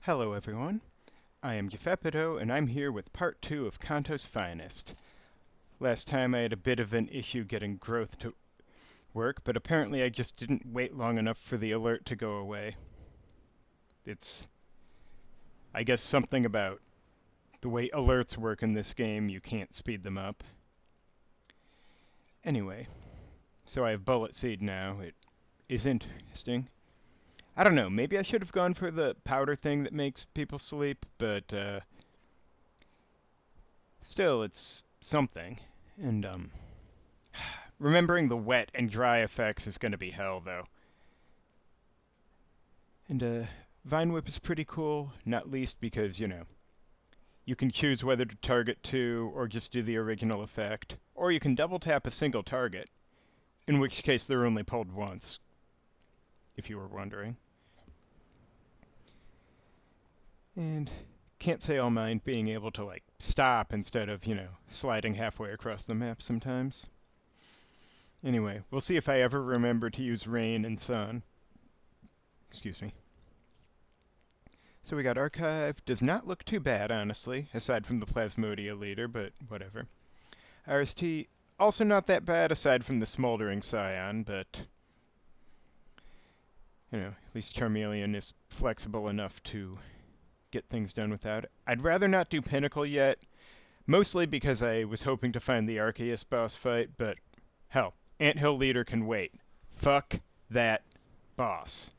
Hello everyone, I am Gefepito, and I'm here with part 2 of Kanto's Finest. Last time I had a bit of an issue getting growth to work, but apparently I just didn't wait long enough for the alert to go away. It's, I guess, something about the way alerts work in this game, you can't speed them up. Anyway, so I have Bullet Seed now. It is interesting. I don't know, maybe I should have gone for the powder thing that makes people sleep, but still, it's something. And remembering the wet and dry effects is going to be hell, though. And Vine Whip is pretty cool, not least because, you can choose whether to target two or just do the original effect, or you can double tap a single target, in which case they're only pulled once, if you were wondering. And can't say I'll mind being able to, stop instead of, sliding halfway across the map sometimes. Anyway, we'll see if I ever remember to use rain and sun. Excuse me. So we got Archive. Does not look too bad, honestly, aside from the Plasmodia leader, but whatever. RST, also not that bad, aside from the Smoldering Scion, but at least Charmeleon is flexible enough to get things done without it. I'd rather not do Pinnacle yet, mostly because I was hoping to find the Arceus boss fight, but hell, Anthill Leader can wait. Fuck that boss.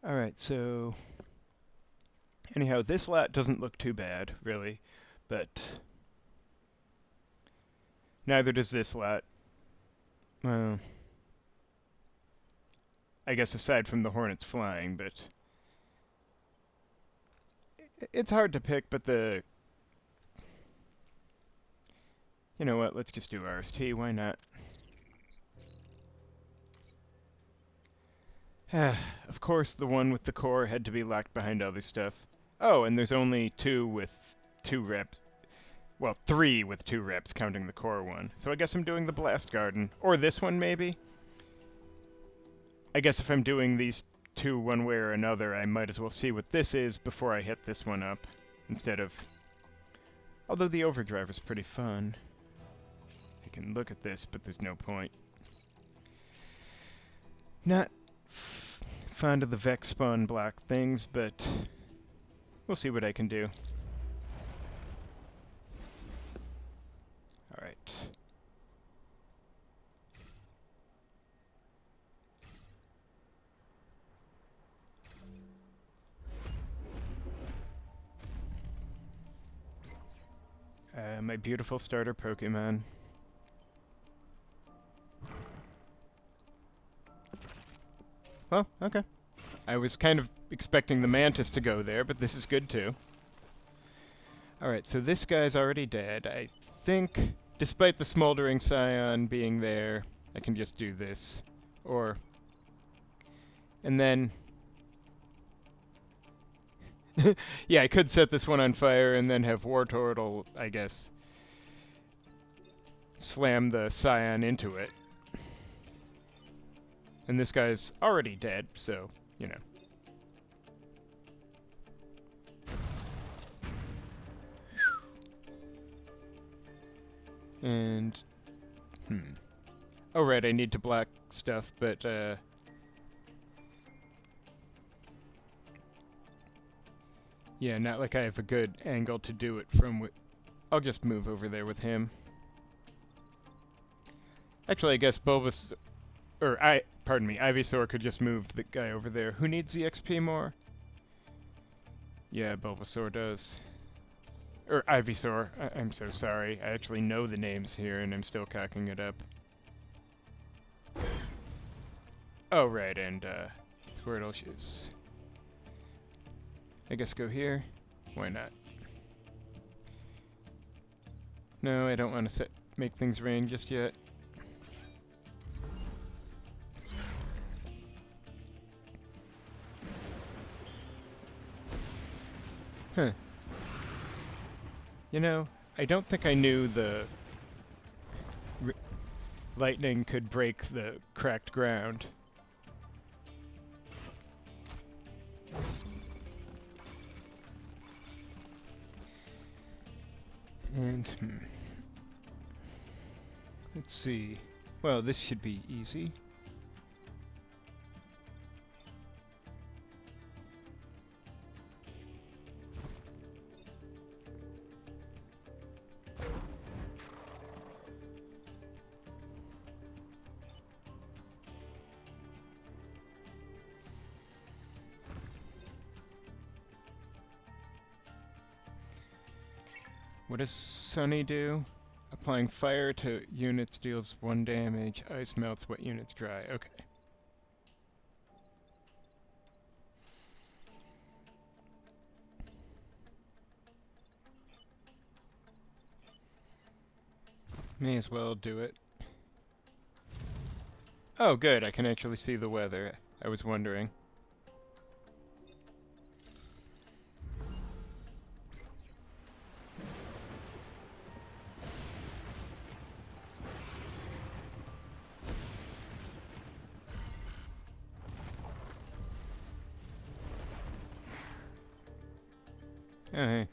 Alright, so anyhow, this lot doesn't look too bad, really, but neither does this lot. Well, I guess aside from the Hornets flying, but it's hard to pick, but you know what, let's just do RST, why not? Of course, the one with the core had to be locked behind other stuff. Oh, and there's only two with 2 reps. Well, 3 with 2 reps, counting the core one. So I guess I'm doing the Blast Garden. Or this one, maybe? I guess if I'm doing these two one way or another, I might as well see what this is before I hit this one up. Instead of... Although the Overdrive is pretty fun. I can look at this, but there's no point. Not fond of the Vex spawn block things, but we'll see what I can do. Alright. My beautiful starter Pokémon. Well, okay. I was kind of expecting the Mantis to go there, but this is good too. Alright, so this guy's already dead. I think, despite the Smoldering Scion being there, I can just do this. Or... And then... yeah, I could set this one on fire and then have Wartortle, I guess, slam the Scion into it. And this guy's already dead, so, And, oh right, I need to block stuff, but, yeah, not like I have a good angle to do it from. I'll just move over there with him. Actually, I guess pardon me, Ivysaur could just move the guy over there. Who needs the XP more? Yeah, Bulbasaur does. Or Ivysaur. I'm so sorry. I actually know the names here, and I'm still cocking it up. Oh, right, and, Squirtle is... I guess go here. Why not? No, I don't want to make things rain just yet. Huh. I don't think I knew the lightning could break the cracked ground. And, let's see. Well, this should be easy. What does Sunny do? Applying fire to units deals 1 damage. Ice melts what units dry. Okay. May as well do it. Oh, good. I can actually see the weather. I was wondering. Oh, hey.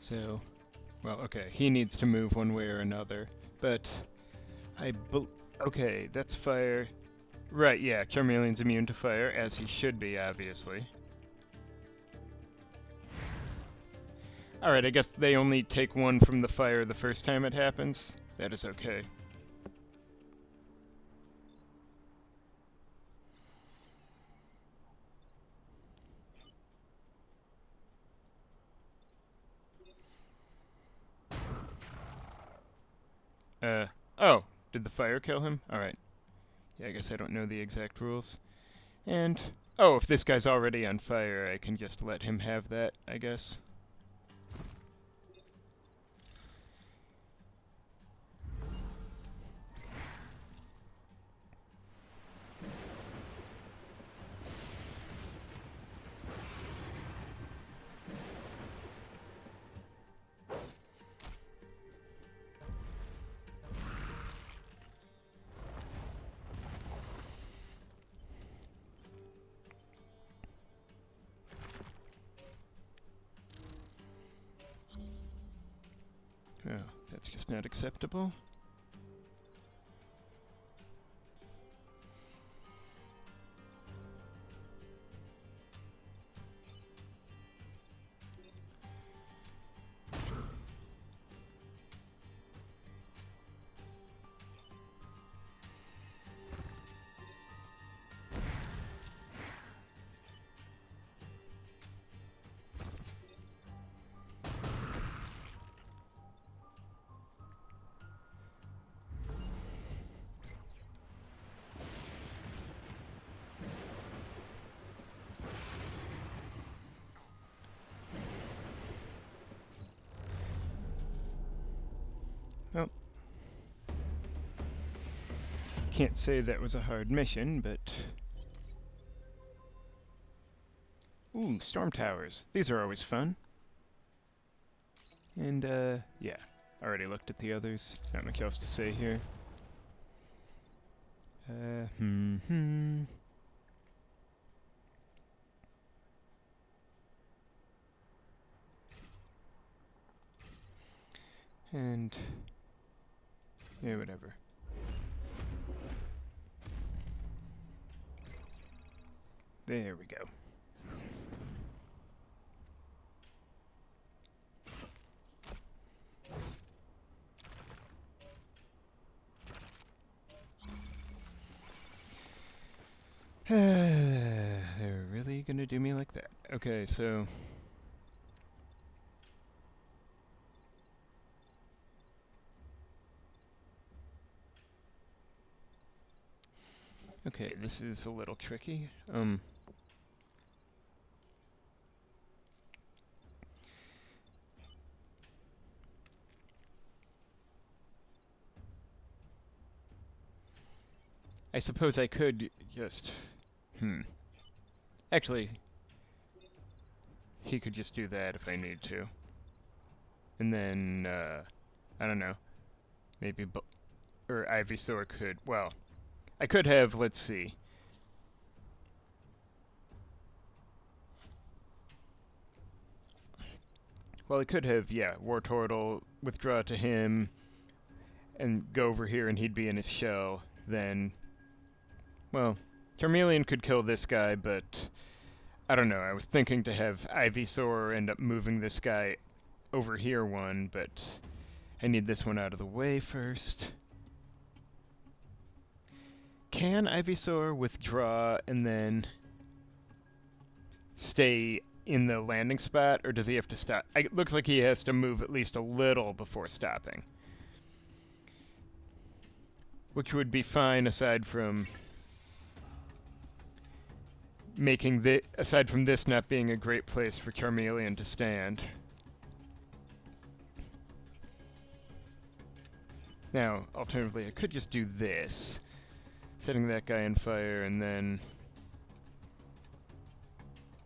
So, well, okay, he needs to move one way or another, but okay, that's fire. Right, yeah, Charmeleon's immune to fire, as he should be, obviously. Alright, I guess they only take one from the fire the first time it happens. That is okay. Oh, did the fire kill him? Alright. Yeah, I guess I don't know the exact rules. And, oh, if this guy's already on fire, I can just let him have that, I guess. Oh, that's just not acceptable. Well, can't say that was a hard mission, but... Ooh, storm towers. These are always fun. And, yeah. Already looked at the others. Not much else to say here. And... yeah, whatever. There we go. They're really gonna do me like that. Okay, so... okay, this is a little tricky. I suppose I could just... Actually, he could just do that if I need to. And then, I don't know. Maybe or Ivysaur could, well, I could have, let's see. Well, I could have, yeah, Wartortle, withdraw to him, and go over here and he'd be in his shell. Then, well, Charmeleon could kill this guy, but I don't know. I was thinking to have Ivysaur end up moving this guy over here one, but I need this one out of the way first. Can Ivysaur withdraw and then stay in the landing spot, or does he have to stop? It looks like he has to move at least a little before stopping. Which would be fine aside from aside from this not being a great place for Charmeleon to stand. Now, alternatively, I could just do this. Setting that guy on fire, and then...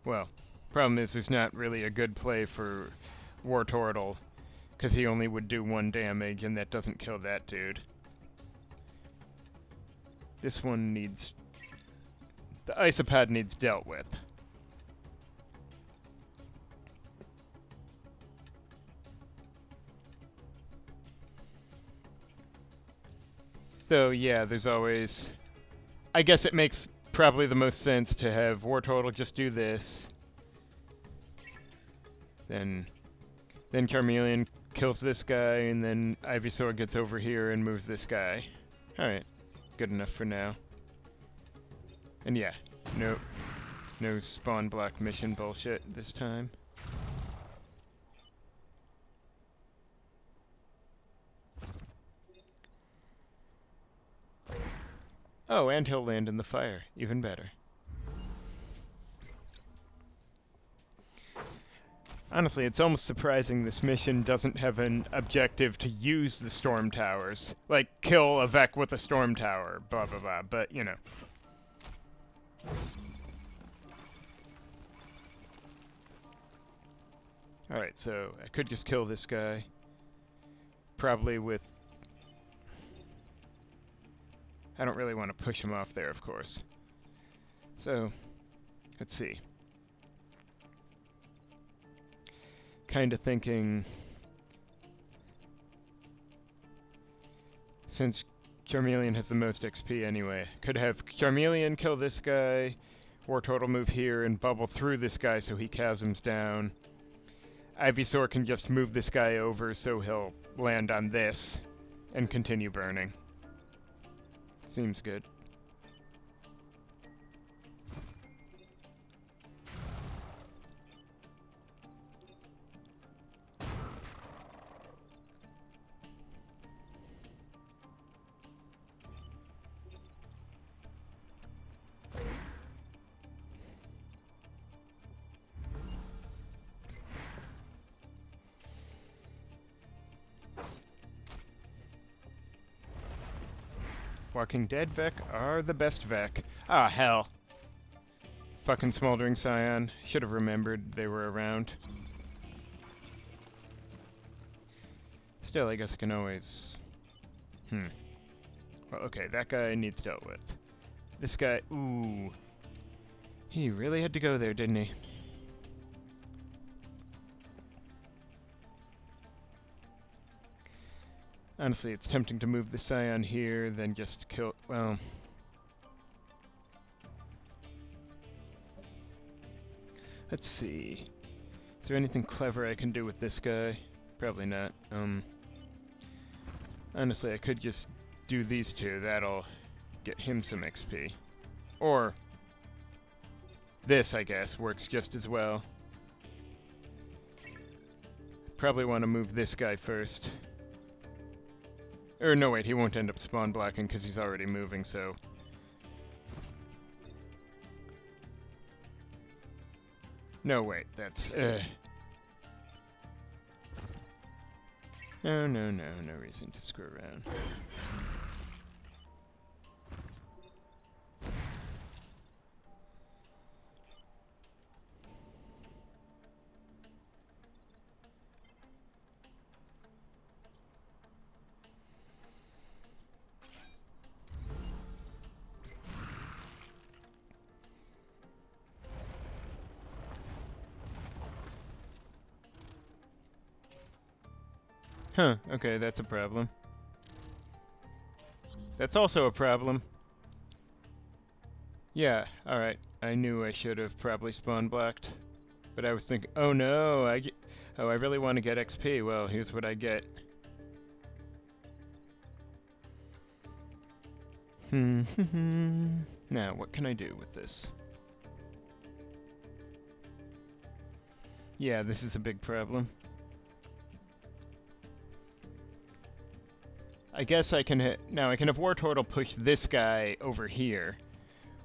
Well, problem is there's not really a good play for Wartortle, because he only would do 1 damage, and that doesn't kill that dude. This one needs... The Isopod needs dealt with. So, yeah, there's always... I guess it makes probably the most sense to have Wartortle just do this. Then Charmeleon kills this guy, and then Ivysaur gets over here and moves this guy. Alright, good enough for now. And yeah, no spawn block mission bullshit this time. Oh, and he'll land in the fire. Even better. Honestly, it's almost surprising this mission doesn't have an objective to use the storm towers. Like, kill a Vec with a storm tower, blah blah blah, but, you know. Alright, so I could just kill this guy. Probably with... I don't really want to push him off there, of course. So, let's see. Kinda thinking... Since Charmeleon has the most XP anyway, could have Charmeleon kill this guy, Wartortle move here and bubble through this guy so he chasms down. Ivysaur can just move this guy over so he'll land on this and continue burning. Seems good. Walking Dead Vec are the best Vec. Ah, hell. Fucking Smoldering Scion. Should have remembered they were around. Still, I guess I can always... Well, okay, that guy needs dealt with. This guy... Ooh. He really had to go there, didn't he? Honestly, it's tempting to move the Scion here, then just kill... Well... Let's see... Is there anything clever I can do with this guy? Probably not. Honestly, I could just do these two. That'll get him some XP. Or... This, I guess, works just as well. Probably want to move this guy first. Or no, wait, he won't end up spawn blocking because he's already moving, so... No, wait, that's... No reason to screw around. Huh, okay, that's a problem. That's also a problem. Yeah, alright. I knew I should have probably spawn blocked. But I was thinking, oh no, I really want to get XP. Well, here's what I get. Now, what can I do with this? Yeah, this is a big problem. I guess I can now I can have War Turtle push this guy over here,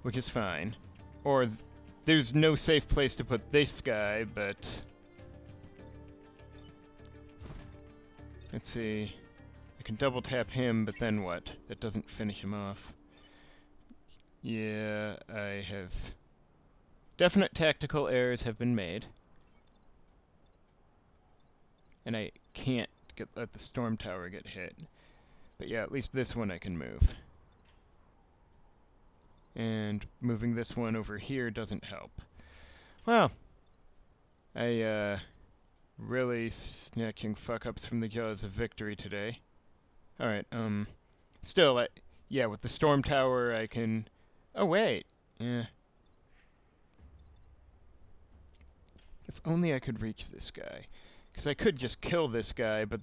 which is fine. Or there's no safe place to put this guy, but let's see. I can double tap him, but then what? That doesn't finish him off. Yeah, I have definite tactical errors have been made. And I can't let the storm tower get hit. But yeah, at least this one I can move. And moving this one over here doesn't help. Well, I really snatching fuck-ups from the jaws of victory today. Alright, still, yeah, with the storm tower I can... Oh, wait! Yeah. If only I could reach this guy. Because I could just kill this guy, but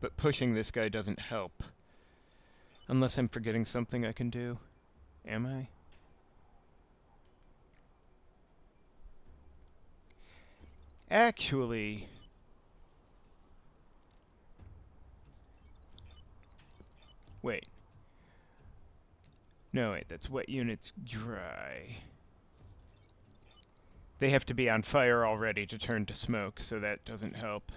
but pushing this guy doesn't help. Unless I'm forgetting something I can do. Am I? Actually... Wait. No, wait, that's wet units dry. They have to be on fire already to turn to smoke, so that doesn't help.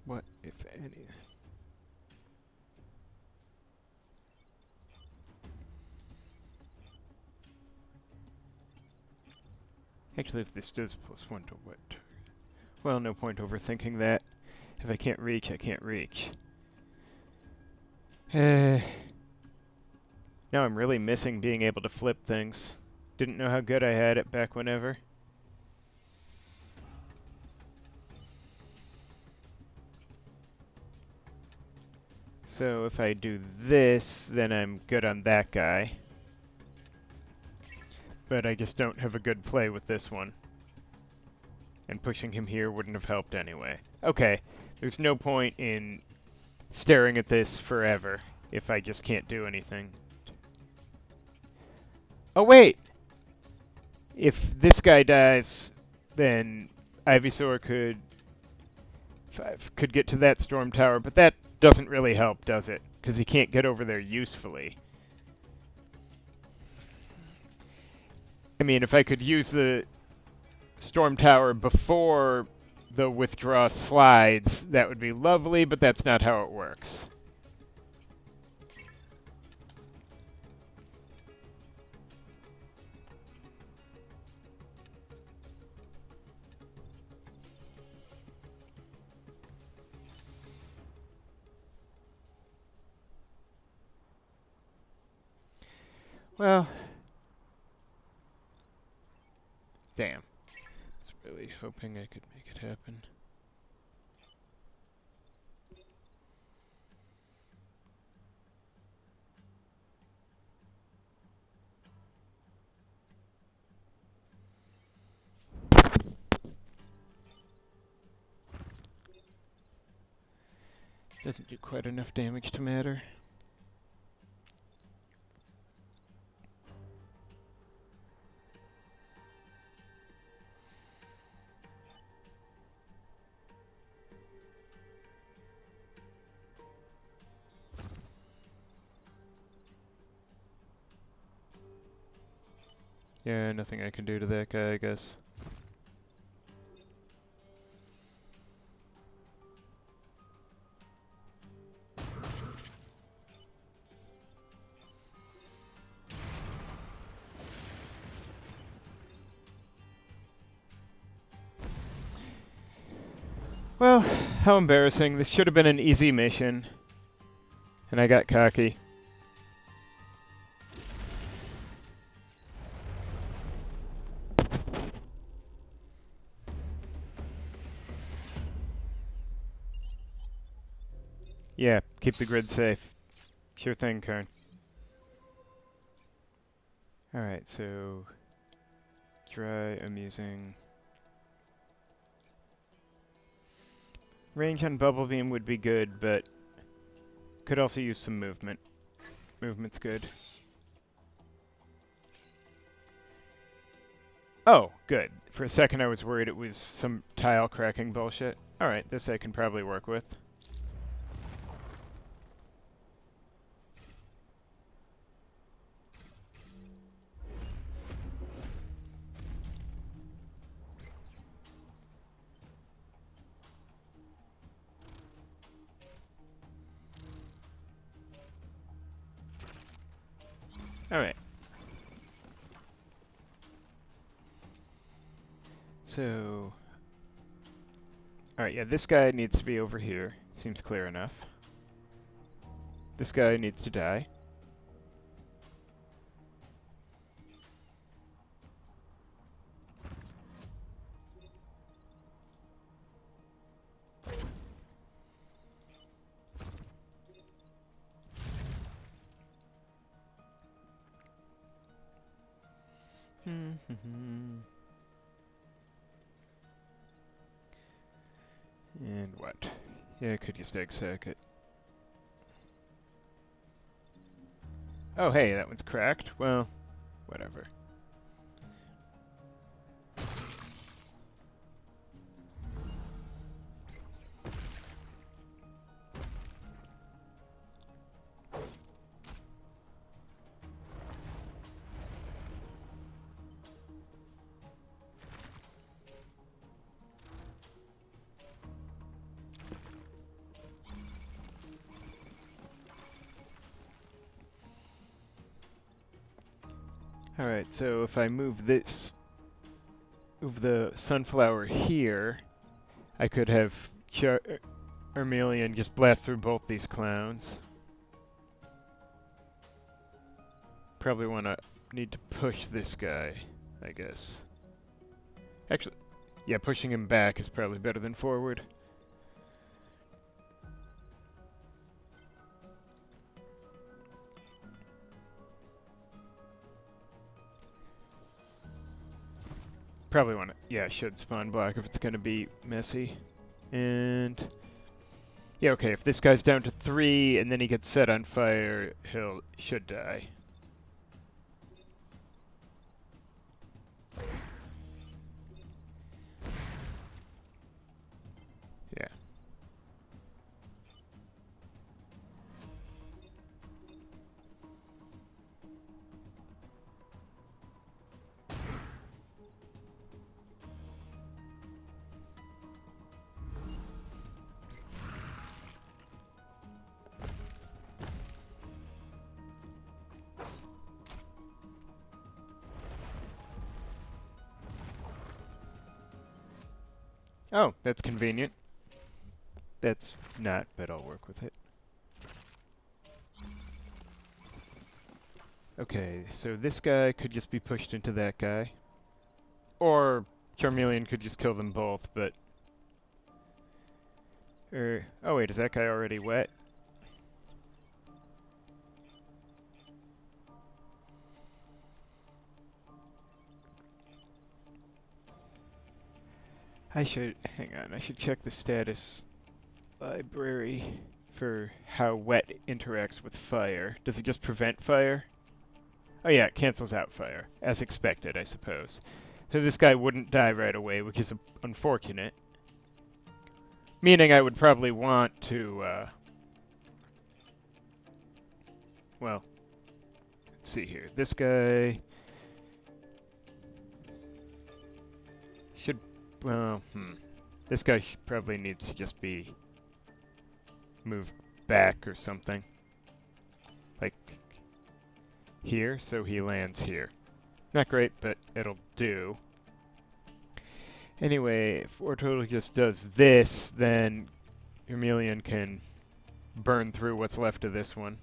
What, if any? Actually, if this does +1 to wet... Well, no point overthinking that. If I can't reach, I can't reach. Now I'm really missing being able to flip things. Didn't know how good I had it back whenever. So if I do this, then I'm good on that guy. But I just don't have a good play with this one. And pushing him here wouldn't have helped anyway. Okay, there's no point in staring at this forever if I just can't do anything. Oh wait! If this guy dies, then Ivysaur could get to that storm tower, but that doesn't really help, does it? Because he can't get over there usefully. I mean, if I could use the storm tower before the withdraw slides, that would be lovely, but that's not how it works. Well, damn. I was really hoping I could make it happen. Doesn't do quite enough damage to matter. Yeah, nothing I can do to that guy, I guess. Well, how embarrassing. This should have been an easy mission. And I got cocky. Yeah, keep the grid safe. Sure thing, Karn. Alright, so... Dry, amusing... Range on Bubble Beam would be good, but... Could also use some movement. Movement's good. Oh, good. For a second I was worried it was some tile cracking bullshit. Alright, this I can probably work with. Alright. So... Alright, yeah, this guy needs to be over here. Seems clear enough. This guy needs to die. And what? Yeah, I could just egg sack it. Oh, hey, that one's cracked. Well, whatever. Alright, so if I move this, move the sunflower here, I could have Armelian just blast through both these clowns. Probably need to push this guy, I guess. Actually, yeah, pushing him back is probably better than forward. Probably want to, yeah, should spawn block if it's going to be messy. And, yeah, okay, if this guy's down to 3 and then he gets set on fire, should die. Yeah. Oh, that's convenient. That's not, but I'll work with it. Okay, so this guy could just be pushed into that guy. Or Charmeleon could just kill them both, but... oh wait, is that guy already wet? Hang on, I should check the status library for how wet interacts with fire. Does it just prevent fire? Oh yeah, it cancels out fire, as expected, I suppose. So this guy wouldn't die right away, which is unfortunate. Meaning I would probably want to, well, let's see here. This guy should, well, this guy probably needs to just be moved back or something. Like here, so he lands here. Not great, but it'll do. Anyway, if Wartortle just does this, then Charmeleon can burn through what's left of this one.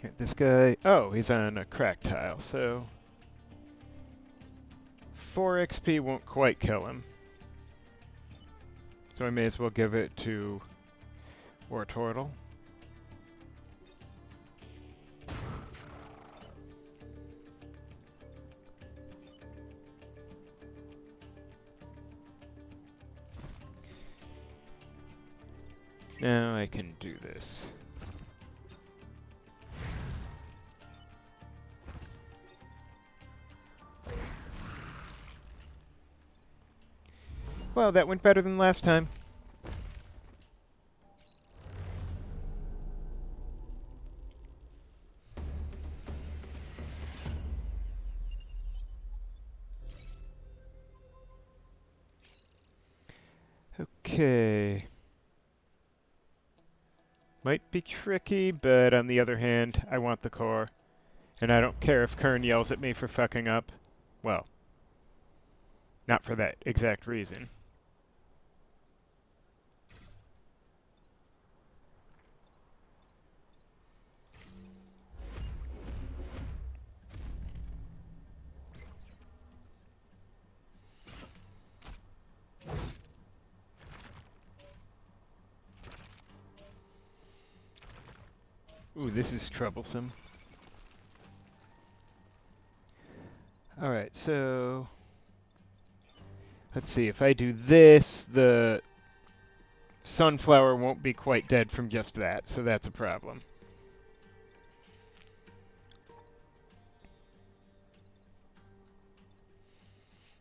Okay, this guy, oh, he's on a crack tile, so 4 XP won't quite kill him. So I may as well give it to Wartortle. Now I can do this. Well, that went better than last time. Okay. Might be tricky, but on the other hand, I want the core. And I don't care if Kern yells at me for fucking up. Well, not for that exact reason. Ooh, this is troublesome. Alright, so let's see, if I do this, the sunflower won't be quite dead from just that, so that's a problem.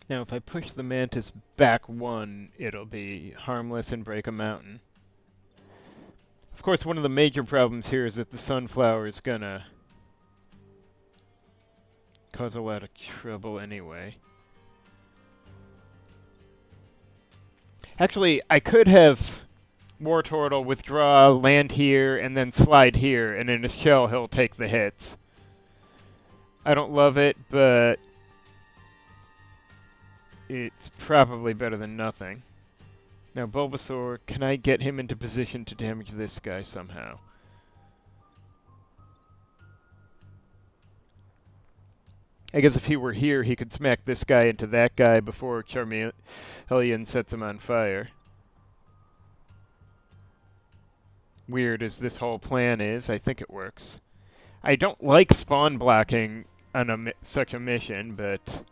Now if I push the mantis back 1, it'll be harmless and break a mountain. Of course, one of the major problems here is that the sunflower is gonna cause a lot of trouble anyway. Actually, I could have Wartortle withdraw, land here, and then slide here, and in a shell he'll take the hits. I don't love it, but it's probably better than nothing. Now, Bulbasaur, can I get him into position to damage this guy somehow? I guess if he were here, he could smack this guy into that guy before Charmeleon sets him on fire. Weird as this whole plan is, I think it works. I don't like spawn blocking on such a mission, but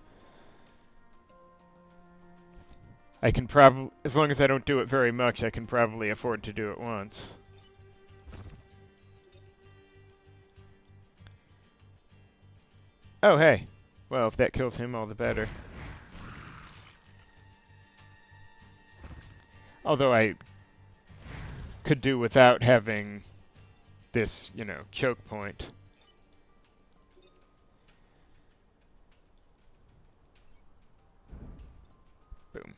I can probably, as long as I don't do it very much, I can probably afford to do it once. Oh, hey. Well, if that kills him, all the better. Although I could do without having this, you know, choke point. Boom.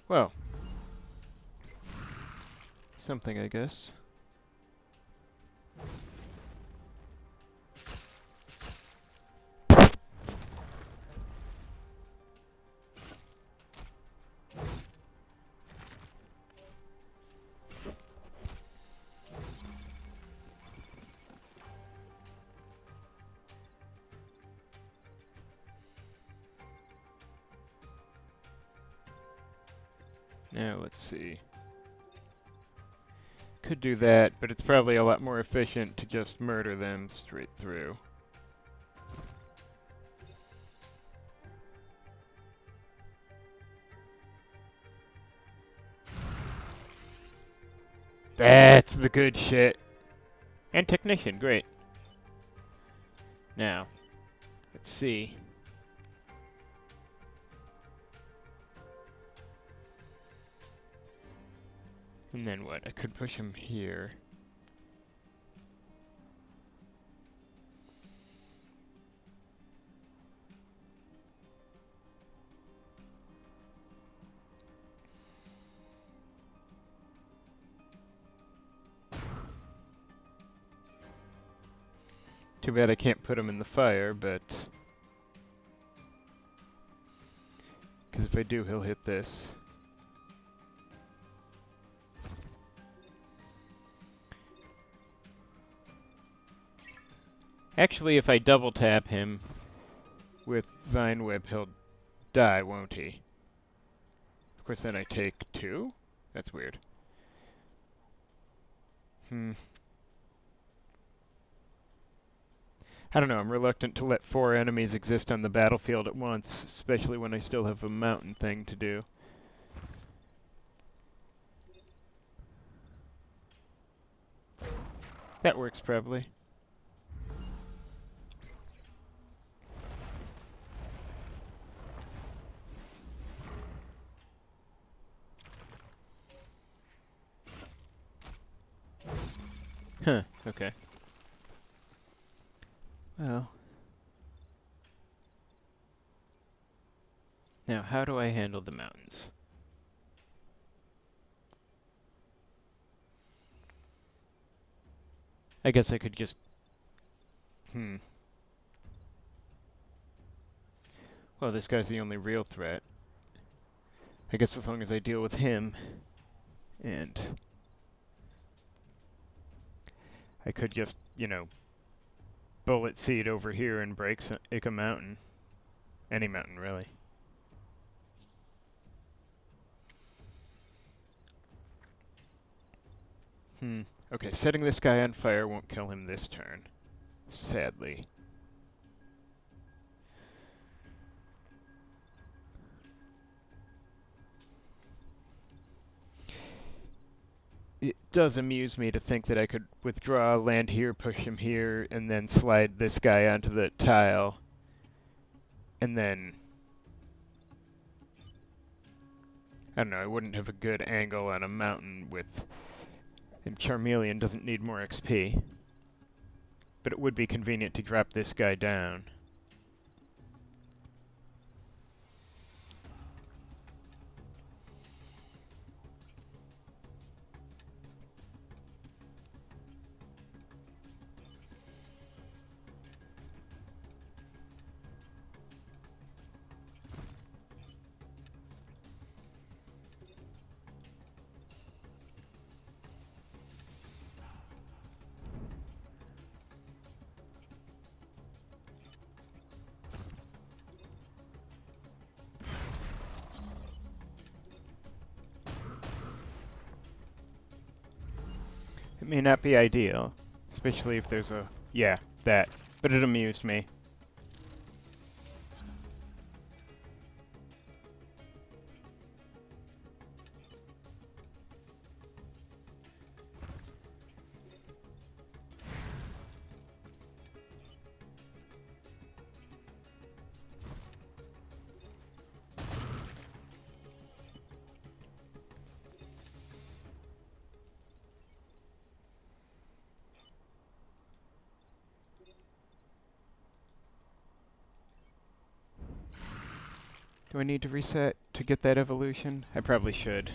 Well, something, I guess. Now, let's see. Could do that, but it's probably a lot more efficient to just murder them straight through. That's the good shit. And technician, great. Now, let's see. And then what? I could push him here. Too bad I can't put him in the fire, but... because if I do, he'll hit this. Actually, if I double tap him with Vine Whip, he'll die, won't he? Of course, then I take 2? That's weird. I don't know, I'm reluctant to let 4 enemies exist on the battlefield at once, especially when I still have a mountain thing to do. That works, probably. Huh, okay. Well. Now, how do I handle the mountains? I guess I could just... Well, this guy's the only real threat. I guess as long as I deal with him, and... I could just, you know, bullet seed over here and break a mountain. Any mountain, really. Okay, setting this guy on fire won't kill him this turn. Sadly. It does amuse me to think that I could withdraw, land here, push him here, and then slide this guy onto the tile. And then... I don't know, I wouldn't have a good angle on a mountain with... And Charmeleon doesn't need more XP. But it would be convenient to drop this guy down. It may not be ideal, especially if there's a... yeah, that. But it amused me. Do I need to reset to get that evolution? I probably should.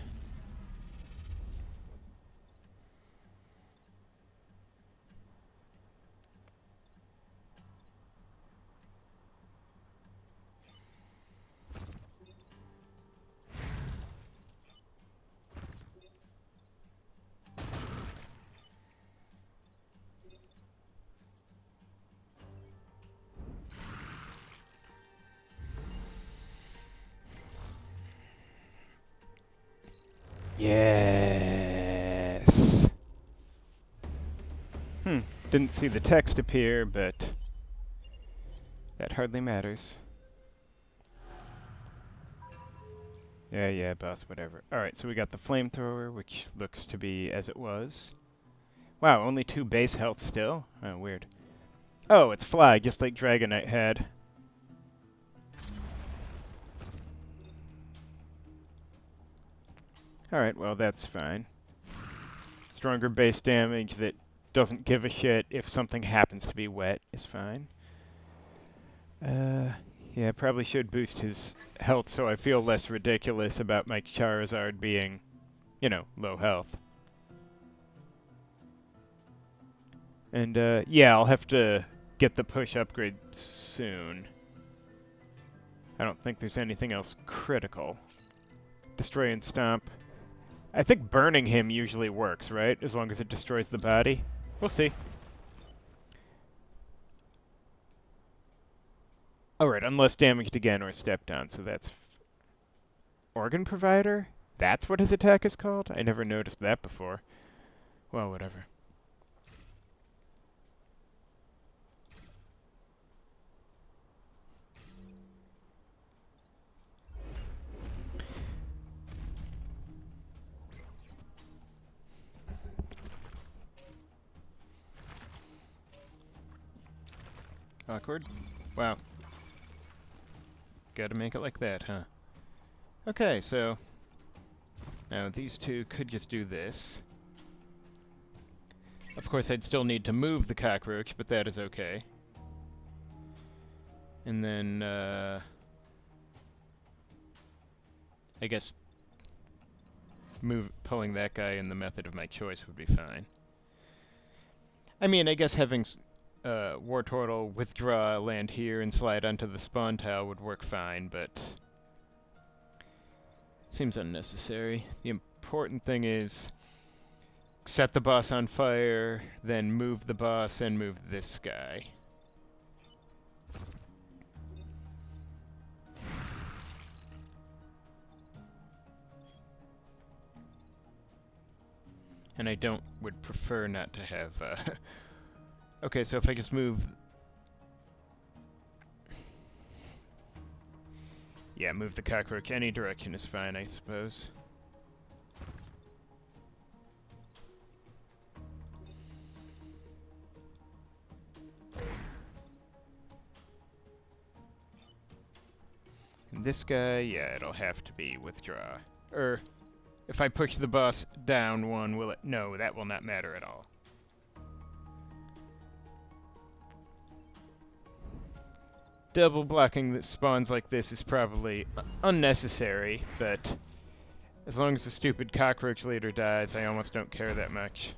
Yes. Didn't see the text appear, but that hardly matters. Yeah, boss, whatever. Alright, so we got the flamethrower, which looks to be as it was. Wow, only 2 base health still? Oh, weird. Oh, it's fly, just like Dragonite had. Alright, well, that's fine. Stronger base damage that doesn't give a shit if something happens to be wet is fine. Yeah, probably should boost his health so I feel less ridiculous about my Charizard being, you know, low health. And, yeah, I'll have to get the push upgrade soon. I don't think there's anything else critical. Destroy and stomp. I think burning him usually works, right? As long as it destroys the body. We'll see. Alright, unless damaged again or stepped on, so that's... Organ provider? That's what his attack is called? I never noticed that before. Well, whatever. Awkward. Wow. Gotta make it like that, huh? Okay, so... Now, these two could just do this. Of course, I'd still need to move the cockroach, but that is okay. And then, I guess pulling that guy in the method of my choice would be fine. I mean, I guess having War Turtle withdraw, land here, and slide onto the spawn tile would work fine, but seems unnecessary. The important thing is set the boss on fire, then move the boss and move this guy. And I would prefer not to have, okay, so if I just move... Yeah, move the cockroach any direction is fine, I suppose. And this guy, yeah, it'll have to be withdraw. If I push the boss down one, will it? No, that will not matter at all. Double blocking that spawns like this is probably unnecessary, but as long as the stupid cockroach leader dies, I almost don't care that much.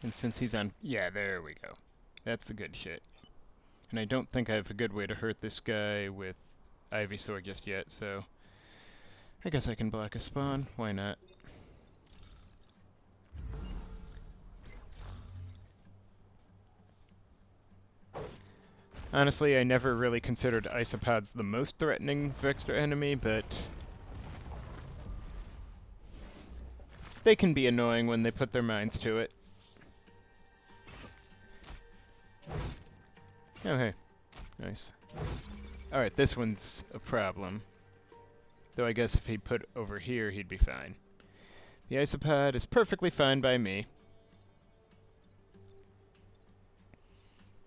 And since he's on... Yeah, there we go. That's the good shit. And I don't think I have a good way to hurt this guy with Ivysaur just yet, so... I guess I can block a spawn. Why not? Honestly, I never really considered isopods the most threatening Vextor enemy, but... they can be annoying when they put their minds to it. Oh, hey. Nice. Alright, this one's a problem. Though I guess if he'd put over here, he'd be fine. The isopod is perfectly fine by me.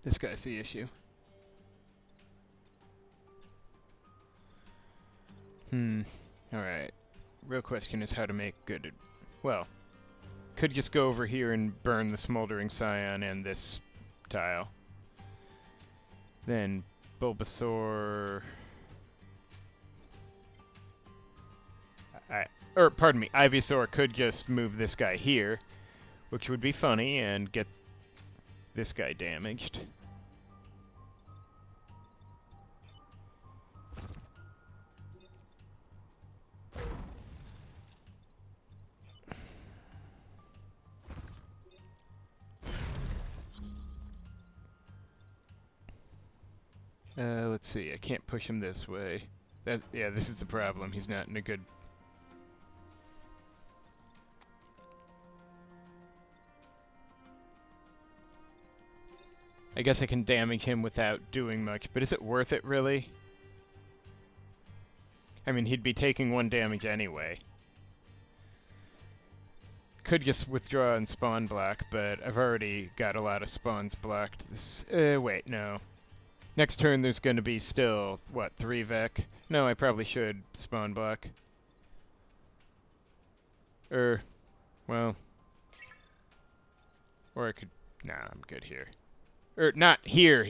This guy's the issue. Alright. real question is how to make good... Well, could just go over here and burn the Smoldering Scion and this tile. Then Bulbasaur... pardon me, Ivysaur could just move this guy here, which would be funny, and get this guy damaged. Let's see, I can't push him this way. Yeah, this is the problem, he's not in a good... I guess I can damage him without doing much, but is it worth it, really? I mean, he'd be taking 1 damage anyway. Could just withdraw and spawn block, but I've already got a lot of spawns blocked. Wait, no. Next turn there's gonna be still, what, 3 Vec? No, I probably should spawn block. Well... Or I could... Nah, I'm good here. Not here.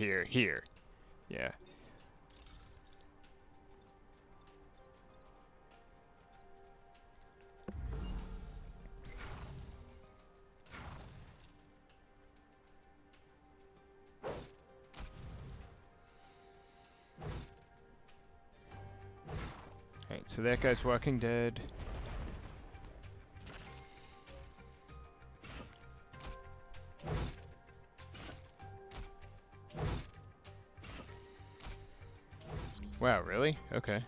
Yeah. Alright, so that guy's Walking Dead. Wow, really? Okay.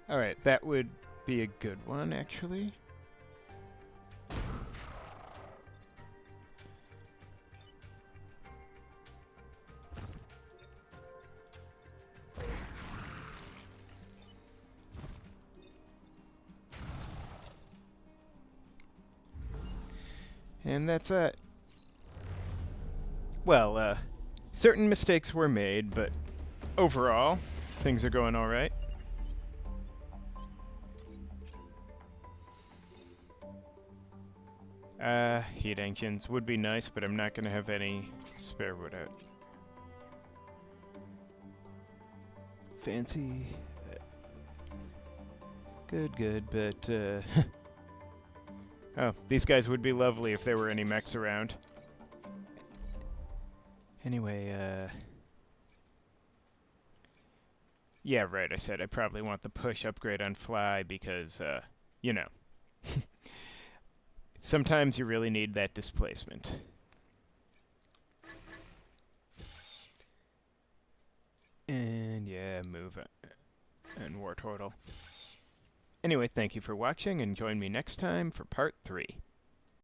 Alright, that would be a good one, actually. And that's it. Well, certain mistakes were made, but overall, things are going alright. Heat engines would be nice, but I'm not gonna have any spare wood out. Fancy. Good, but, oh, these guys would be lovely if there were any mechs around. Anyway, yeah, right, I said I probably want the push upgrade on fly because, you know. Sometimes you really need that displacement. And yeah, move and Wartortle. Anyway, thank you for watching, and join me next time for part 3.